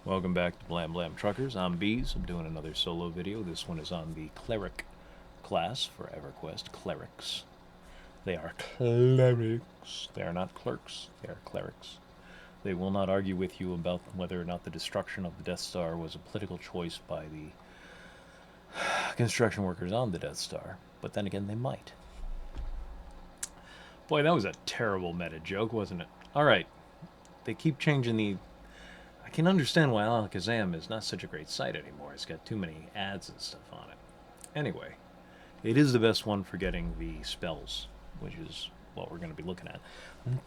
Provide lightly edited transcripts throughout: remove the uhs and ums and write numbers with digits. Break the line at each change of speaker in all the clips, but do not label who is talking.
Welcome back to Blam Blam Truckers. I'm Bees. I'm doing another solo video. This one is on the Cleric class for EverQuest. Clerics. They are clerics. They are not clerks. They are clerics. They will not argue with you about whether or not the destruction of the Death Star was a political choice by the construction workers on the Death Star. But then again, they might. Boy, that was a terrible meta joke, wasn't it? Alright. They keep changing the... I can understand why Alakazam is not such a great site anymore. It's got too many ads and stuff on it. Anyway, it is the best one for getting the spells, which is what we're going to be looking at.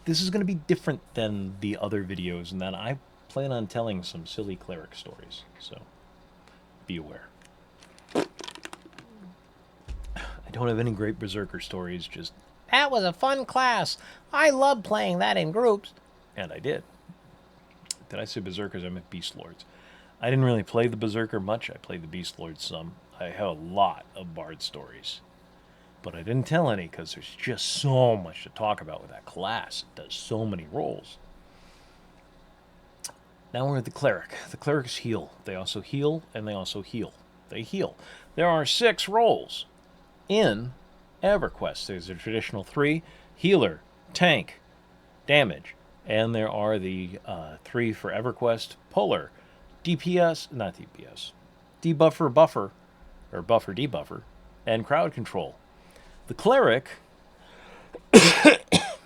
This is going to be different than the other videos in that I plan on telling some silly cleric stories, so be aware. I don't have any great berserker stories, just, that was a fun class. I love playing that in groups. And I did. Did I say berserkers? I meant beast lords. I didn't really play the berserker much. I played the beast lords some. I have a lot of bard stories, but I didn't tell any because there's just so much to talk about with that class. It does so many roles. Now we're at the cleric. The clerics heal. They also heal, and they also heal. They heal. There are 6 roles in EverQuest. There's a traditional 3: healer, tank, damage. And there are the 3 for EverQuest: polar, DPS, not DPS, debuffer, buffer, or buffer, debuffer, and crowd control. The cleric,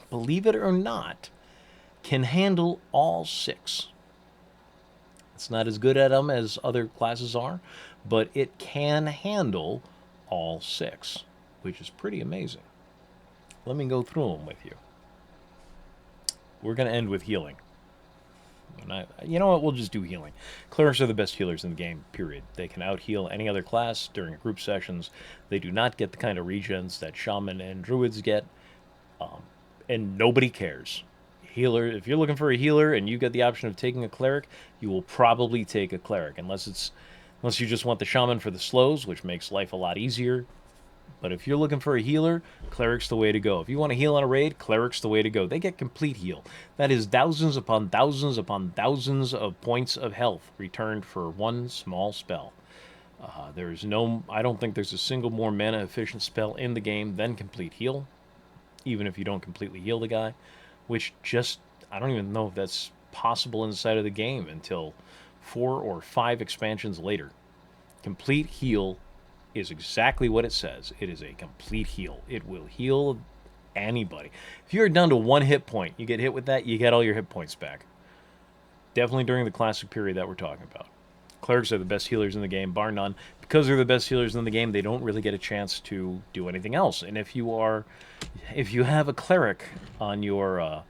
believe it or not, can handle all 6. It's not as good at them as other classes are, but it can handle all 6, which is pretty amazing. Let me go through them with you. We're going to end with healing. You know what? We'll just do healing. Clerics are the best healers in the game, period. They can out-heal any other class during group sessions. They do not get the kind of regens that shaman and druids get, and nobody cares. Healer, if you're looking for a healer and you get the option of taking a cleric, you will probably take a cleric, unless you just want the shaman for the slows, which makes life a lot easier. But if you're looking for a healer, Cleric's the way to go. If you want to heal on a raid, Cleric's the way to go. They get complete heal. That is thousands upon thousands upon thousands of points of health returned for one small spell. I don't think there's a single more mana efficient spell in the game than complete heal, even if you don't completely heal the guy, which just, I don't even know if that's possible inside of the game until 4 or 5 expansions later. Complete heal is exactly what it says. It is a complete heal. It will heal anybody. If you're down to 1 hit point, you get hit with that, you get all your hit points back. Definitely during the classic period that we're talking about. Clerics are the best healers in the game, bar none. Because they're the best healers in the game, they don't really get a chance to do anything else. And if you have a cleric on your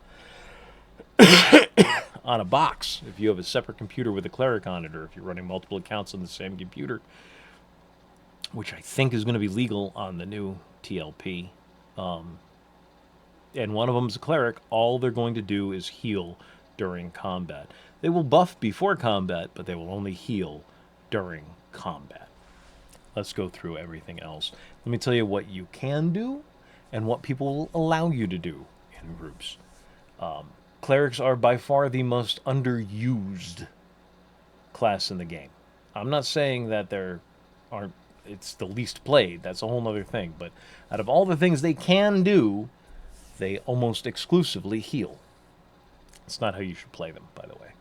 on a box, if you have a separate computer with a cleric on it, or if you're running multiple accounts on the same computer, which I think is going to be legal on the new TLP, and one of them is a cleric, all they're going to do is heal during combat. They will buff before combat, but they will only heal during combat. Let's go through everything else. Let me tell you what you can do and what people will allow you to do in groups. Clerics are by far the most underused class in the game. I'm not saying that it's the least played. That's a whole other thing. But out of all the things they can do, they almost exclusively heal. It's not how you should play them, by the way.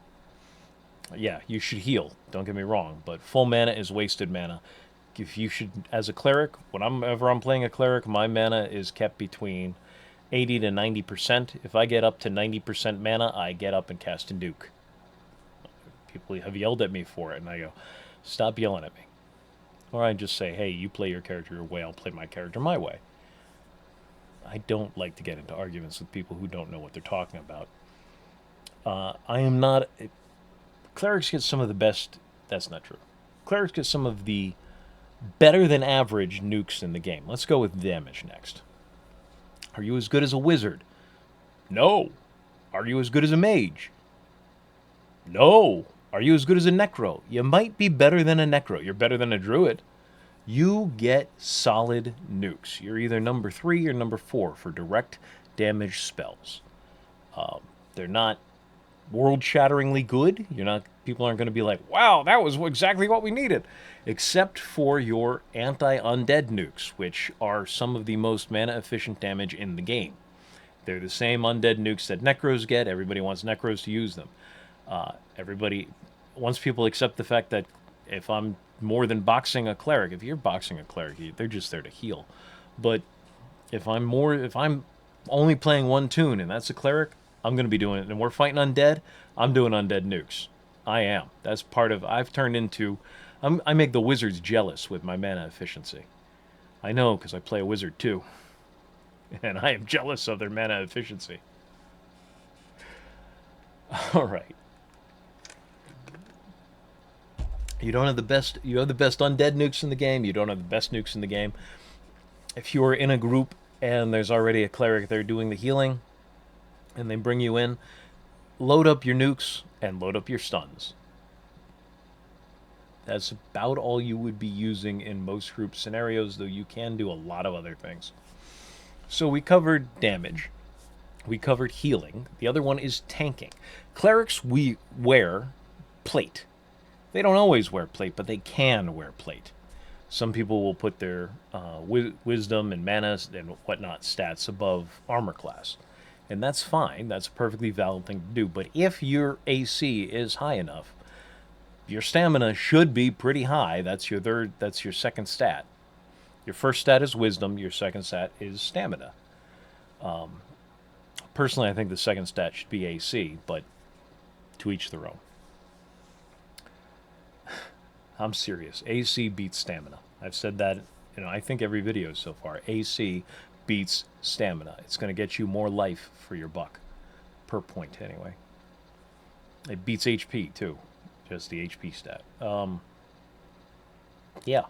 Yeah, you should heal. Don't get me wrong. But full mana is wasted mana. If you should, as a cleric, whenever I'm playing a cleric, my mana is kept between 80 to 90%. If I get up to 90% mana, I get up and cast a nuke. People have yelled at me for it, and I go, stop yelling at me. Or I just say, hey, you play your character your way, I'll play my character my way. I don't like to get into arguments with people who don't know what they're talking about. I am not... Clerics get some of the best... That's not true. Clerics get some of the better than average nukes in the game. Let's go with damage next. Are you as good as a wizard? No. Are you as good as a mage? No. Are you as good as a necro? You might be better than a necro. You're better than a druid. You get solid nukes. You're either number 3 or number 4 for direct damage spells. They're not world-shatteringly good. People aren't going to be like, wow, that was exactly what we needed. Except for your anti-undead nukes, which are some of the most mana-efficient damage in the game. They're the same undead nukes that Necros get. Everybody wants Necros to use them. Everybody, once people accept the fact that if I'm more than boxing a cleric, if you're boxing a cleric, they're just there to heal. But if I'm only playing one tune and that's a cleric, I'm going to be doing it. And we're fighting undead, I'm doing undead nukes. I am. That's part of. I've turned into. I make the wizards jealous with my mana efficiency. I know because I play a wizard too, and I am jealous of their mana efficiency. All right. You don't have the best. You have the best undead nukes in the game. You don't have the best nukes in the game. If you are in a group and there's already a cleric there doing the healing, and they bring you in, load up your nukes and load up your stuns. That's about all you would be using in most group scenarios, though you can do a lot of other things. So we covered damage. We covered healing. The other one is tanking. Clerics, we wear plate. They don't always wear plate, but they can wear plate. Some people will put their wisdom and mana and whatnot stats above armor class. And that's fine. That's a perfectly valid thing to do. But if your AC is high enough, your stamina should be pretty high. That's your second stat. Your first stat is wisdom. Your second stat is stamina. Personally, I think the second stat should be AC, but to each their own. I'm serious. AC beats stamina. I've said that, I think every video so far. AC beats stamina. It's going to get you more life for your buck. Per point, anyway. It beats HP, too. Just the HP stat. Yeah.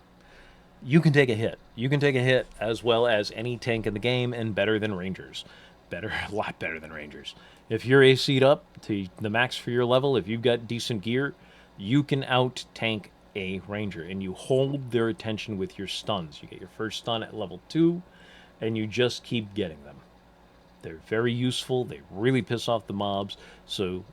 You can take a hit. You can take a hit as well as any tank in the game and better than Rangers. A lot better than Rangers. If you're AC'd up to the max for your level, if you've got decent gear, you can out-tank a Ranger, and you hold their attention with your stuns. You get your first stun at level 2, and you just keep getting them. They're very useful. They really piss off the mobs. So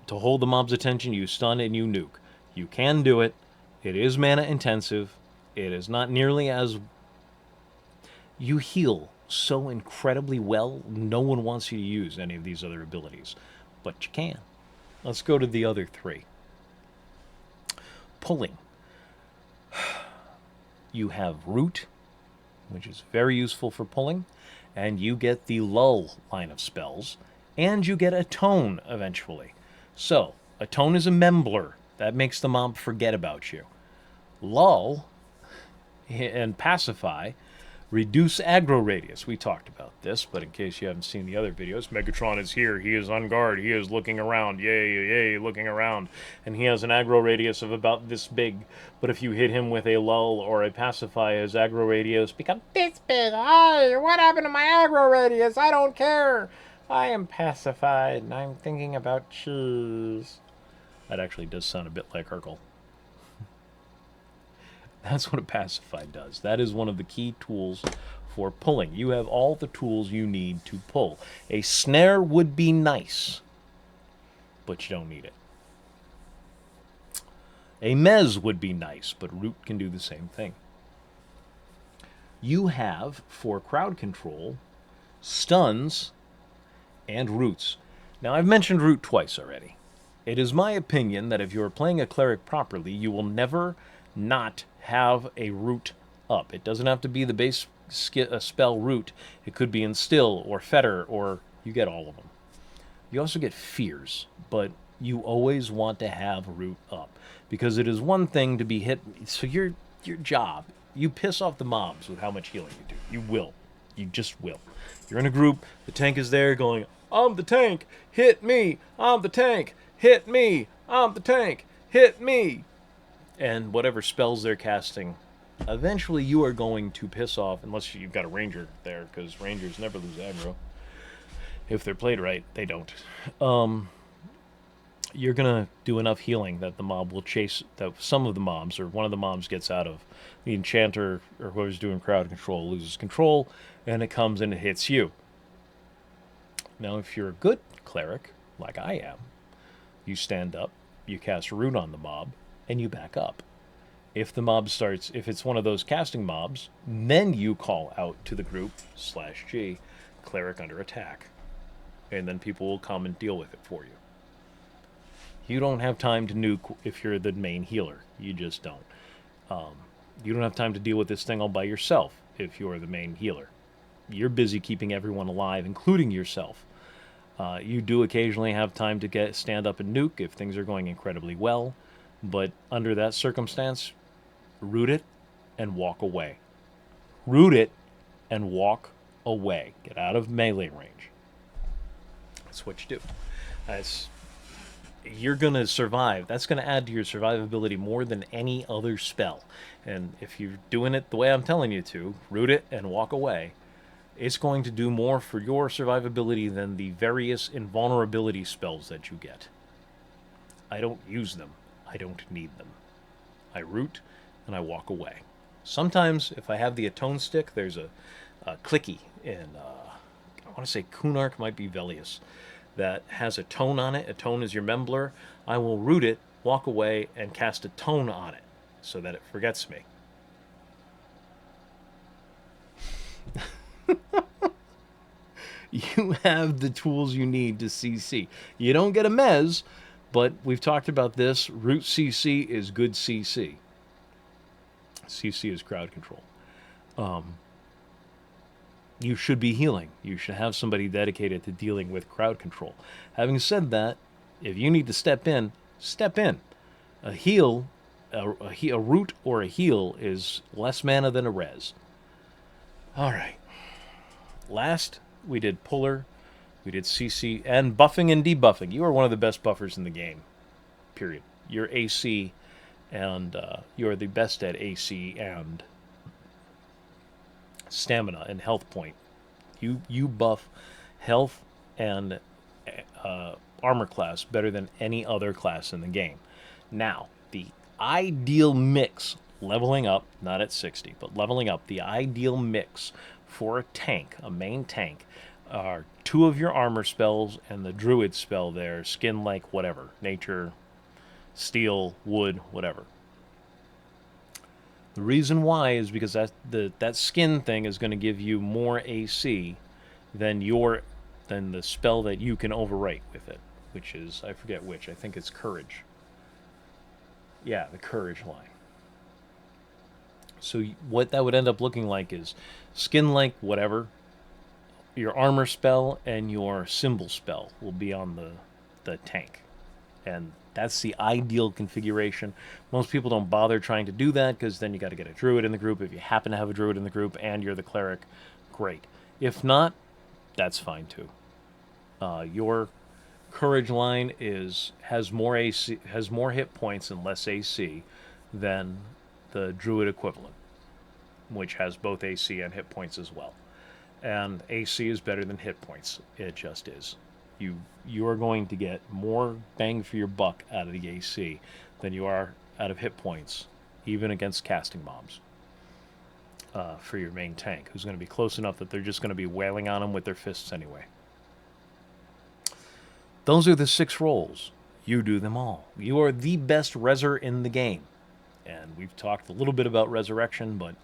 to hold the mob's attention, you stun and you nuke. You can do it. It is mana intensive. It is not nearly as... You heal so incredibly well, no one wants you to use any of these other abilities. But you can. Let's go to the other three. Pulling. You have Root, which is very useful for pulling, and you get the Lull line of spells, and you get Atone eventually. So, Atone is a Membler. That makes the mob forget about you. Lull and Pacify reduce aggro radius. We talked about this, but in case you haven't seen the other videos, Megatron is here. He is on guard. He is looking around. Yay, yay, looking around. And he has an aggro radius of about this big. But if you hit him with a Lull or a Pacify, his aggro radius becomes this big. Hi, what happened to my aggro radius? I don't care. I am pacified, and I'm thinking about cheese. That actually does sound a bit like Urkel. That's what a Pacify does. That is one of the key tools for pulling. You have all the tools you need to pull. A snare would be nice, but you don't need it. A mez would be nice, but Root can do the same thing. You have, for crowd control, stuns and roots. Now, I've mentioned Root twice already. It is my opinion that if you're playing a cleric properly, you will never not have a root up. It doesn't have to be the base spell root. It could be instill or fetter, or you get all of them. You also get fears, but you always want to have root up because it is one thing to be hit. So your job, you piss off the mobs with how much healing you do. You will. You just will. You're in a group. The tank is there going, I'm the tank. Hit me. I'm the tank. Hit me. I'm the tank. Hit me. And whatever spells they're casting, eventually you are going to piss off, unless you've got a Ranger there, because Rangers never lose aggro. If they're played right, they don't. You're going to do enough healing that the mob will chase, that some of the mobs, or one of the mobs gets out of the enchanter, or whoever's doing crowd control loses control, and it comes and it hits you. Now, if you're a good cleric, like I am, You stand up, you cast Root on the mob, and you back up. If the mob starts, if it's one of those casting mobs, then you call out to the group /G, cleric under attack. And then people will come and deal with it for you. You don't have time to nuke if you're the main healer. You just don't. You don't have time to deal with this thing all by yourself if you're the main healer. You're busy keeping everyone alive, including yourself. You do occasionally have time to stand up and nuke if things are going incredibly well, but under that circumstance, root it and walk away. Root it and walk away. Get out of melee range. That's what you do. You're going to survive. That's going to add to your survivability more than any other spell. And if you're doing it the way I'm telling you to, root it and walk away, it's going to do more for your survivability than the various invulnerability spells that you get. I don't use them. I don't need them. I root and I walk away. Sometimes, if I have the Atone stick, there's a clicky in, I want to say Kunark, might be Velius, that has a tone on it. A tone is your Membler. I will root it, walk away, and cast a tone on it so that it forgets me. You have the tools you need to CC. You don't get a mez, but we've talked about this. Root CC is good CC. CC is crowd control. You should be healing. You should have somebody dedicated to dealing with crowd control. Having said that, if you need to step in, step in. A heal, a root or a heal is less mana than a res. All right. Last, we did puller, we did CC, and buffing and debuffing. You are one of the best buffers in the game, period. You're AC, and you are the best at AC and stamina and health point. You buff health and armor class better than any other class in the game. Now, the ideal mix, leveling up, not at 60, but leveling up, the ideal mix for a tank, a main tank, are 2 of your armor spells and the druid spell there, skin like whatever, nature, steel, wood, whatever. The reason why is because that skin thing is going to give you more AC than the spell that you can overwrite with it, which is, I forget which, I think it's courage. Yeah, the courage line. So what that would end up looking like is skin like whatever, your armor spell and your symbol spell will be on the tank. And that's the ideal configuration. Most people don't bother trying to do that because then you got to get a druid in the group. If you happen to have a druid in the group and you're the cleric, great. If not, that's fine too. Your courage line has more AC, has more hit points and less AC than the druid equivalent, which has both AC and hit points as well. And AC is better than hit points. It just is. You are going to get more bang for your buck out of the AC than you are out of hit points, even against casting mobs, for your main tank, who's going to be close enough that they're just going to be wailing on them with their fists anyway. Those are the 6 roles. You do them all. You are the best reser in the game. And we've talked a little bit about resurrection, but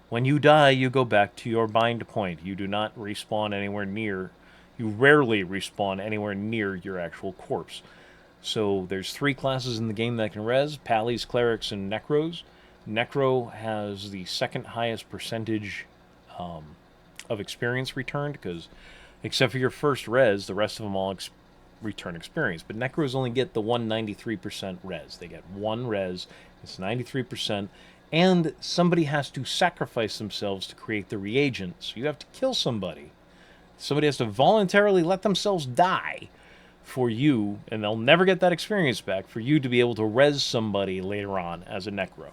when you die, you go back to your bind point. You do not respawn anywhere near, you rarely respawn anywhere near your actual corpse. So there's 3 classes in the game that can res, Pallies, Clerics, and Necros. Necro has the second highest percentage of experience returned, because except for your first res, the rest of them all return experience. But Necros only get the 193% res. They get 1 res, it's 93%, and somebody has to sacrifice themselves to create the reagent. So you have to kill somebody. Somebody has to voluntarily let themselves die for you, and they'll never get that experience back, for you to be able to res somebody later on as a Necro.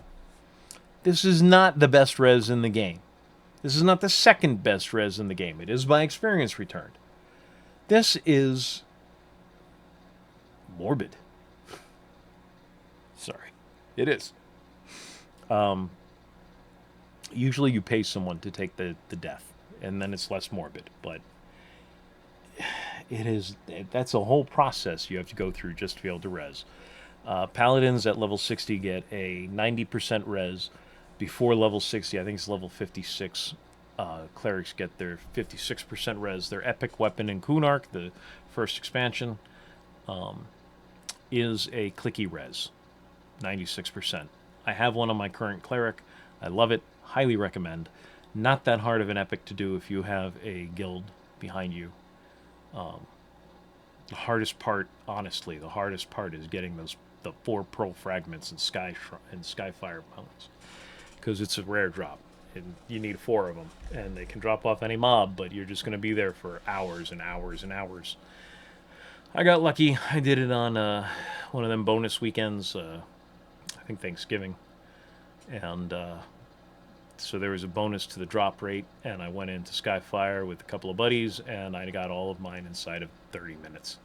This is not the best res in the game. This is not the second best res in the game. It is by experience returned. This is morbid. Sorry. It is. Usually you pay someone to take the death, and then it's less morbid, but That's a whole process you have to go through just to be able to res. Paladins at level 60 get a 90% res. Before level 60, I think it's level 56, clerics get their 56% res. Their epic weapon in Kunark, the first expansion, is a clicky res, 96%. I have one on my current cleric. I love it. Highly recommend. Not that hard of an epic to do if you have a guild behind you. The hardest part, honestly, the hardest part is getting the 4 pearl fragments and Skyfire mounts, because it's a rare drop, and you need 4 of them, and they can drop off any mob, but you're just going to be there for hours and hours and hours. I got lucky. I did it on one of them bonus weekends, I think Thanksgiving, and so there was a bonus to the drop rate, and I went into Skyfire with a couple of buddies, and I got all of mine inside of 30 minutes,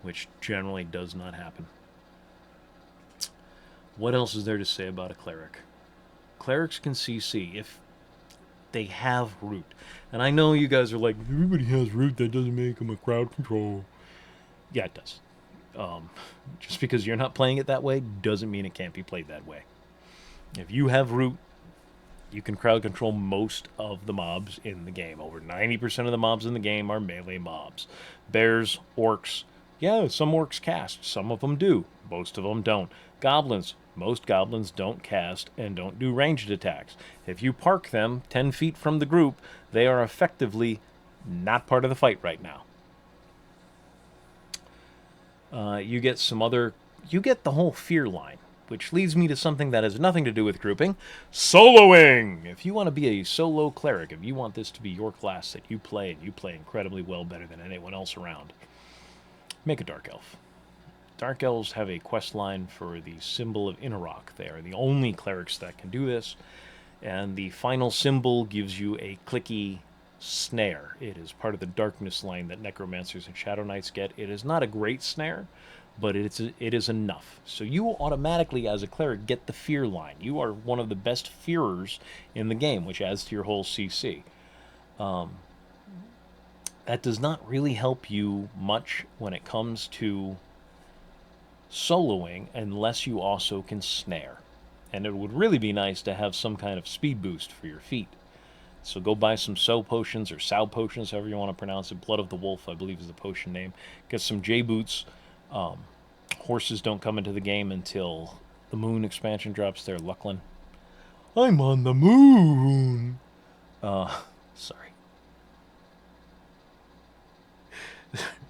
which generally does not happen. What else is there to say about a cleric? Clerics can CC if they have root. And I know you guys are like, everybody has root, that doesn't make them a crowd control. Yeah, it does. Just because you're not playing it that way doesn't mean it can't be played that way. If you have root, you can crowd control most of the mobs in the game. Over 90% of the mobs in the game are melee mobs. Bears, orcs. Yeah, some orcs cast. Some of them do. Most of them don't. Goblins. Most goblins don't cast and don't do ranged attacks. If you park them 10 feet from the group, they are effectively not part of the fight right now. You get the whole fear line, which leads me to something that has nothing to do with grouping. Soloing! If you want to be a solo cleric, if you want this to be your class that you play, and you play incredibly well, better than anyone else around, make a Dark Elf. Dark Elves have a quest line for the symbol of Inarok. They are the only clerics that can do this, and the final symbol gives you a clicky snare. It is part of the darkness line that Necromancers and Shadow Knights get. It is not a great snare, but it is enough. So you automatically, as a cleric, get the fear line. You are one of the best fearers in the game, which adds to your whole CC. That does not really help you much when it comes to soloing, unless you also can snare. And it would really be nice to have some kind of speed boost for your feet. So go buy some Sow potions, or Sow potions, however you want to pronounce it. Blood of the Wolf, I believe, is the potion name. Get some J-boots. Horses don't come into the game until the Moon expansion drops there. Lucklin. I'm on the moon! Sorry.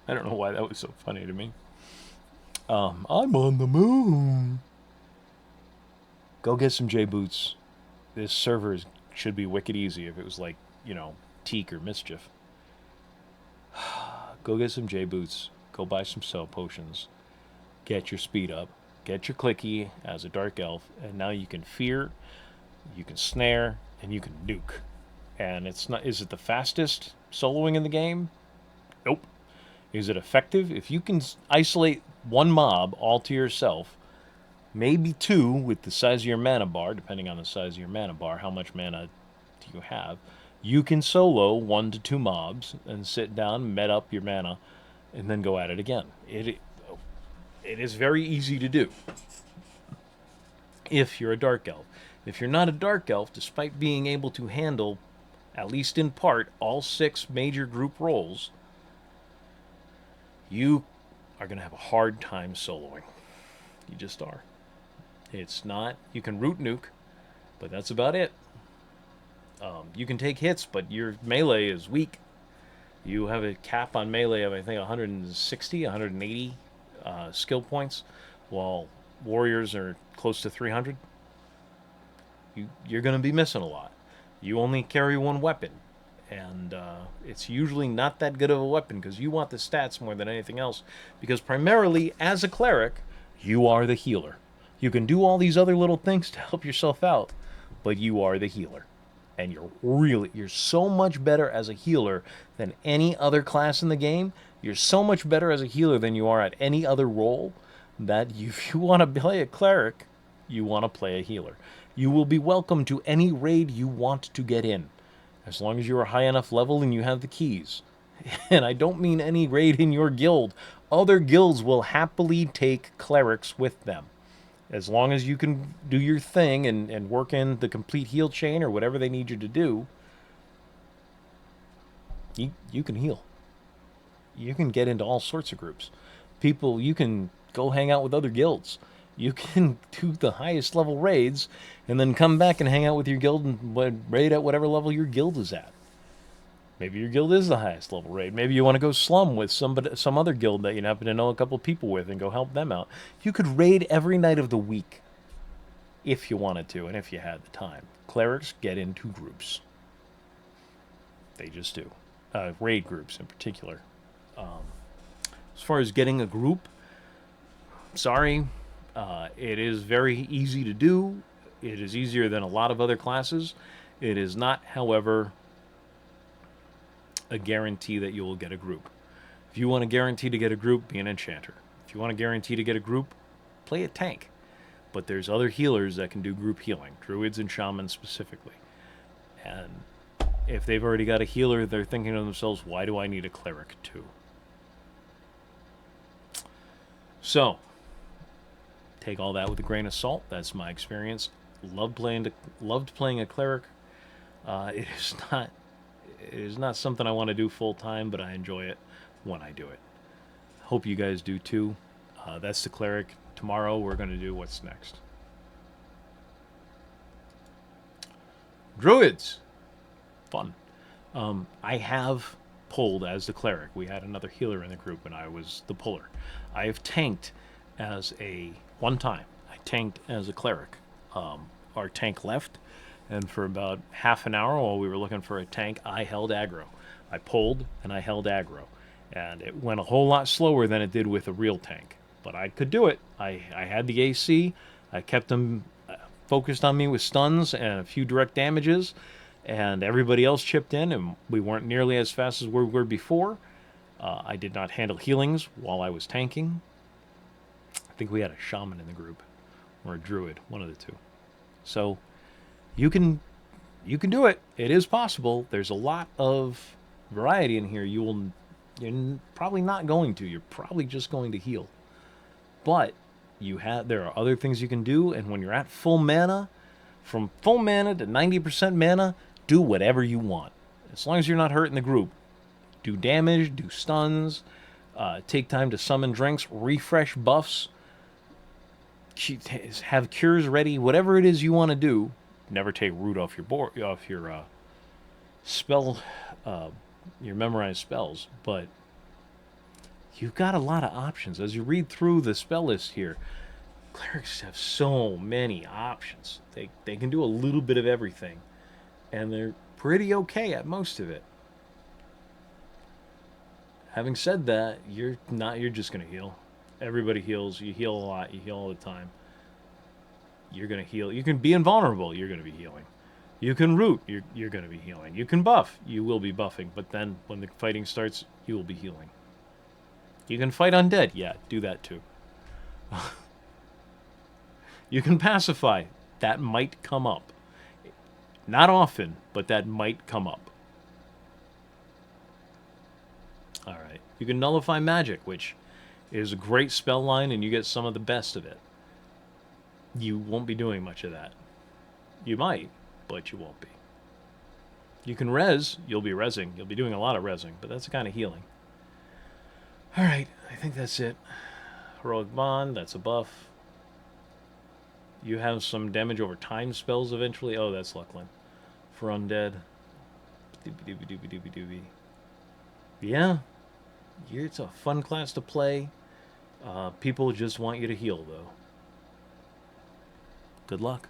I don't know why that was so funny to me. I'm on the moon. Go get some J-boots. This server should be wicked easy if it was like, Teak or Mischief. Go get some J-boots. Go buy some Sow potions. Get your speed up. Get your clicky as a Dark Elf. And now you can fear, you can snare, and you can nuke. And is it the fastest soloing in the game? Nope. Is it effective? If you can isolate one mob all to yourself, maybe 2 with the size of your mana bar, depending on the size of your mana bar, how much mana do you have, you can solo 1 to 2 mobs and sit down, med up your mana, and then go at it again. It is very easy to do if you're a Dark Elf. If you're not a Dark Elf, despite being able to handle, at least in part, all 6 major group roles, you are going to have a hard time soloing. You just are. It's not... You can root nuke, but that's about it. You can take hits, but your melee is weak. You have a cap on melee of, I think, 160, 180 skill points, while warriors are close to 300. You're going to be missing a lot. You only carry 1 weapon, and it's usually not that good of a weapon, because you want the stats more than anything else, because primarily, as a cleric, you are the healer. You can do all these other little things to help yourself out, but you are the healer. And you're so much better as a healer than any other class in the game. You're so much better as a healer than you are at any other role, that if you want to play a cleric, you want to play a healer. You will be welcome to any raid you want to get in, as long as you're a high enough level and you have the keys. And I don't mean any raid in your guild. Other guilds will happily take clerics with them. As long as you can do your thing and work in the complete heal chain or whatever they need you to do, you can heal. You can get into all sorts of groups. People, you can go hang out with other guilds. You can do the highest level raids and then come back and hang out with your guild and raid at whatever level your guild is at. Maybe your guild is the highest level raid. Maybe you want to go slum with some other guild that you happen to know a couple of people with and go help them out. You could raid every night of the week if you wanted to and if you had the time. Clerics get into groups. They just do. Raid groups in particular. As far as getting a group, sorry, it is very easy to do. It is easier than a lot of other classes. It is not, however, a guarantee that you will get a group. If you want a guarantee to get a group, be an enchanter. If you want a guarantee to get a group, play a tank. But there's other healers that can do group healing, druids and shamans specifically. And if they've already got a healer, they're thinking to themselves, why do I need a cleric too? So, take all that with a grain of salt. That's my experience. Loved playing a cleric. It is not something I want to do full time, but I enjoy it when I do it. Hope you guys do too. That's the cleric. Tomorrow we're going to do what's next. Druids. Fun. I have pulled as the cleric. We had another healer in the group and I was the puller. I have tanked as one time. I tanked as a cleric. Our tank left, and for about half an hour while we were looking for a tank, I held aggro. I pulled and I held aggro. And it went a whole lot slower than it did with a real tank. But I could do it. I had the AC. I kept them focused on me with stuns and a few direct damages. And everybody else chipped in, and we weren't nearly as fast as we were before. I did not handle healings while I was tanking. I think we had a shaman in the group, or a druid, one of the two. So you can do it. It is possible. There's a lot of variety in here. You're probably not going to. You're probably just going to heal. But there are other things you can do, and when you're at full mana, from full mana to 90% mana, do whatever you want. As long as you're not hurting the group. Do damage, do stuns, take time to summon drinks, refresh buffs, have cures ready, whatever it is you want to do. Never take root off your board, off your spell, your memorized spells, but you've got a lot of options. As you read through the spell list here, clerics have so many options. They can do a little bit of everything, and they're pretty okay at most of it. Having said that, you're just going to heal. Everybody heals. You heal a lot. You heal all the time. You're going to heal. You can be invulnerable. You're going to be healing. You can root. You're going to be healing. You can buff. You will be buffing. But then when the fighting starts, you will be healing. You can fight undead. Yeah, do that too. You can pacify. That might come up. Not often, but that might come up. Alright. You can nullify magic, which is a great spell line, and you get some of the best of it. You won't be doing much of that. You might, but you won't be. You can res. You'll be resing. You'll be doing a lot of resing, but that's the kind of healing. Alright, I think that's it. Heroic Bond, that's a buff. You have some damage over time spells eventually. Oh, that's Luckland. For undead. Doobie. Yeah. It's a fun class to play. People just want you to heal, though. Good luck.